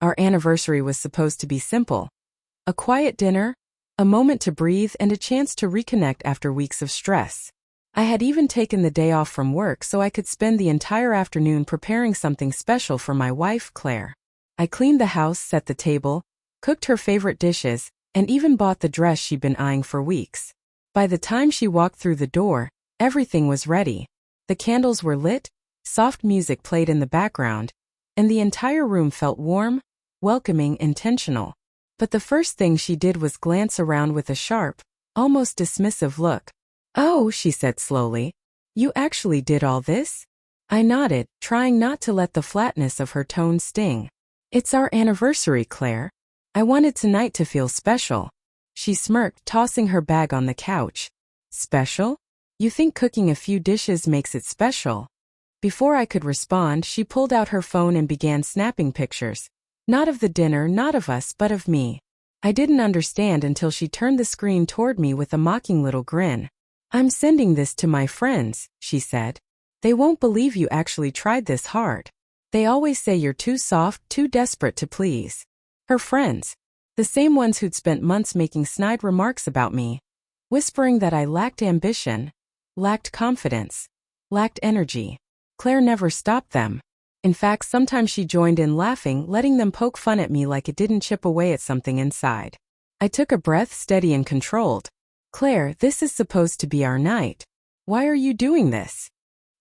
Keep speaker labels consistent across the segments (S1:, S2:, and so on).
S1: Our anniversary was supposed to be simple. A quiet dinner, a moment to breathe, and a chance to reconnect after weeks of stress. I had even taken the day off from work so I could spend the entire afternoon preparing something special for my wife, Claire. I cleaned the house, set the table, cooked her favorite dishes, and even bought the dress she'd been eyeing for weeks. By the time she walked through the door, everything was ready. The candles were lit, soft music played in the background, and the entire room felt warm, welcoming, intentional. But the first thing she did was glance around with a sharp, almost dismissive look. "Oh," she said slowly. "You actually did all this?" I nodded, trying not to let the flatness of her tone sting. "It's our anniversary, Claire. I wanted tonight to feel special." She smirked, tossing her bag on the couch. "Special? You think cooking a few dishes makes it special?" Before I could respond, she pulled out her phone and began snapping pictures. Not of the dinner, not of us, but of me. I didn't understand until she turned the screen toward me with a mocking little grin. "I'm sending this to my friends," she said. "They won't believe you actually tried this hard. They always say you're too soft, too desperate to please." Her friends. The same ones who'd spent months making snide remarks about me, whispering that I lacked ambition, lacked confidence, lacked energy. Claire never stopped them. In fact, sometimes she joined in laughing, letting them poke fun at me like it didn't chip away at something inside. I took a breath, steady and controlled. "Claire, this is supposed to be our night. Why are you doing this?"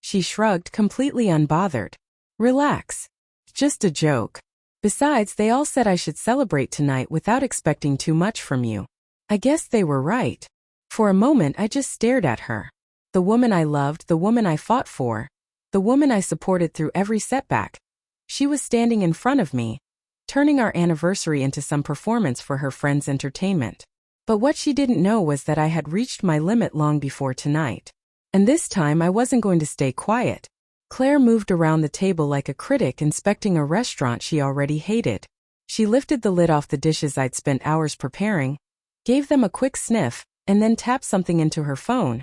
S1: She shrugged, completely unbothered. "Relax. Just a joke. Besides, they all said I should celebrate tonight without expecting too much from you." I guess they were right. For a moment I just stared at her. The woman I loved, the woman I fought for, the woman I supported through every setback. She was standing in front of me, turning our anniversary into some performance for her friends' entertainment. But what she didn't know was that I had reached my limit long before tonight. And this time I wasn't going to stay quiet. Claire moved around the table like a critic inspecting a restaurant she already hated. She lifted the lid off the dishes I'd spent hours preparing, gave them a quick sniff, and then tapped something into her phone,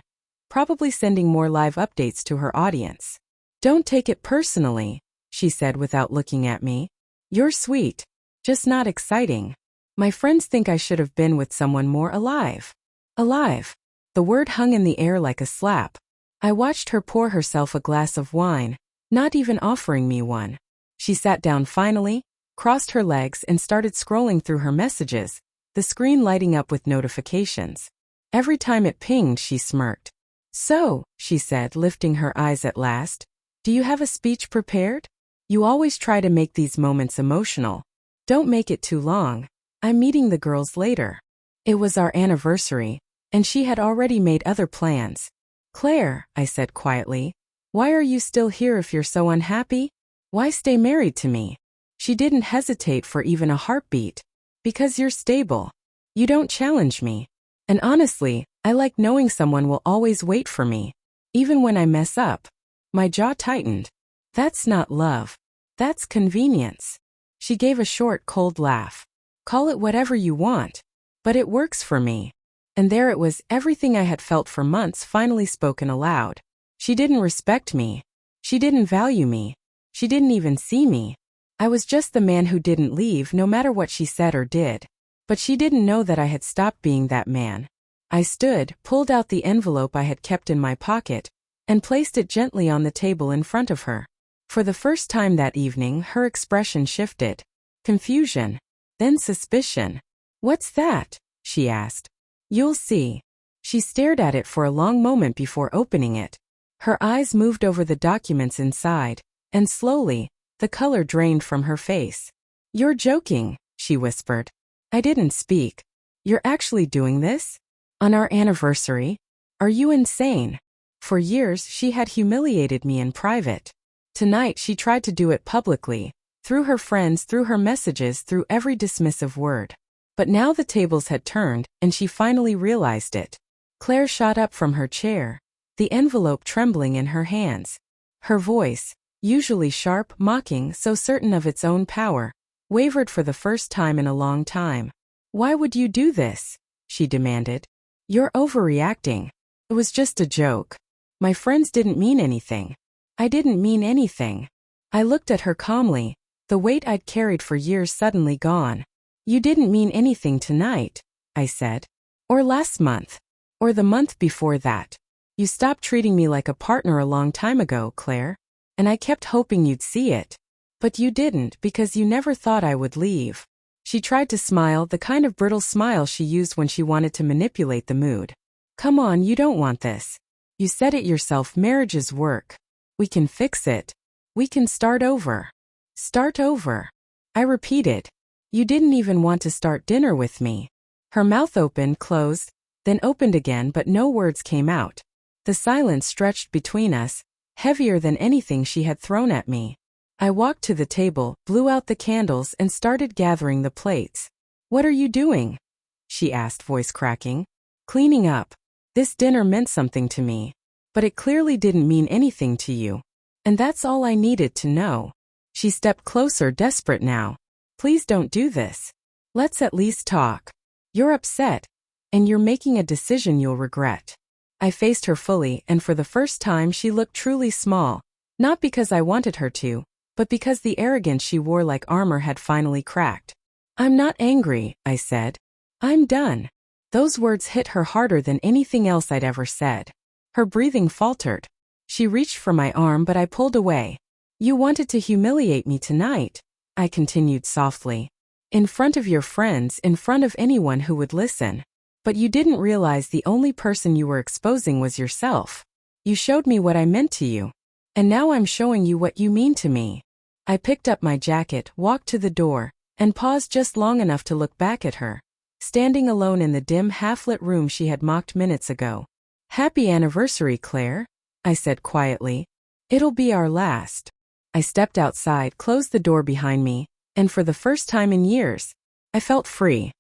S1: probably sending more live updates to her audience. "Don't take it personally," she said without looking at me. "You're sweet, just not exciting. My friends think I should have been with someone more alive." Alive. The word hung in the air like a slap. I watched her pour herself a glass of wine, not even offering me one. She sat down finally, crossed her legs, and started scrolling through her messages, the screen lighting up with notifications. Every time it pinged, she smirked. "So," she said, lifting her eyes at last, "do you have a speech prepared? You always try to make these moments emotional. Don't make it too long. I'm meeting the girls later." It was our anniversary, and she had already made other plans. "Claire," I said quietly, "why are you still here if you're so unhappy? Why stay married to me?" She didn't hesitate for even a heartbeat. "Because you're stable. You don't challenge me. And honestly, I like knowing someone will always wait for me, even when I mess up." My jaw tightened. "That's not love. That's convenience." She gave a short, cold laugh. "Call it whatever you want. But it works for me." And there it was, everything I had felt for months finally spoken aloud. She didn't respect me. She didn't value me. She didn't even see me. I was just the man who didn't leave no matter what she said or did. But she didn't know that I had stopped being that man. I stood, pulled out the envelope I had kept in my pocket, and placed it gently on the table in front of her. For the first time that evening, her expression shifted. Confusion. Then suspicion. "What's that?" she asked. "You'll see." She stared at it for a long moment before opening it. Her eyes moved over the documents inside, and slowly, the color drained from her face. "You're joking," she whispered. I didn't speak. "You're actually doing this? On our anniversary? Are you insane?" For years, she had humiliated me in private. Tonight, she tried to do it publicly, through her friends, through her messages, through every dismissive word. But now the tables had turned, and she finally realized it. Claire shot up from her chair, the envelope trembling in her hands. Her voice, usually sharp, mocking, so certain of its own power, wavered for the first time in a long time. "Why would you do this?" she demanded. "You're overreacting. It was just a joke. My friends didn't mean anything." I didn't mean anything. I looked at her calmly, The weight I'd carried for years suddenly gone. You didn't mean anything tonight, I said. Or last month. Or the month before that. You stopped treating me like a partner a long time ago, Claire. And I kept hoping you'd see it. But you didn't because you never thought I would leave. She tried to smile, the kind of brittle smile she used when she wanted to manipulate the mood. Come on, you don't want this. You said it yourself, marriage is work. We can fix it. We can start over. Start over. I repeated. You didn't even want to start dinner with me. Her mouth opened, closed, then opened again, but no words came out. The silence stretched between us, heavier than anything she had thrown at me. I walked to the table, blew out the candles, and started gathering the plates. What are you doing? She asked, voice cracking. Cleaning up. This dinner meant something to me. But it clearly didn't mean anything to you. And that's all I needed to know. She stepped closer, desperate now. Please don't do this. Let's at least talk. You're upset. And you're making a decision you'll regret. I faced her fully, and for the first time she looked truly small. Not because I wanted her to, but because the arrogance she wore like armor had finally cracked. I'm not angry, I said. I'm done. Those words hit her harder than anything else I'd ever said. Her breathing faltered. She reached for my arm, but I pulled away. You wanted to humiliate me tonight, I continued softly. In front of your friends, in front of anyone who would listen. But you didn't realize the only person you were exposing was yourself. You showed me what I meant to you. And now I'm showing you what you mean to me. I picked up my jacket, walked to the door, and paused just long enough to look back at her, standing alone in the dim, half-lit room she had mocked minutes ago. Happy anniversary, Claire, I said quietly. It'll be our last. I stepped outside, closed the door behind me, and for the first time in years, I felt free.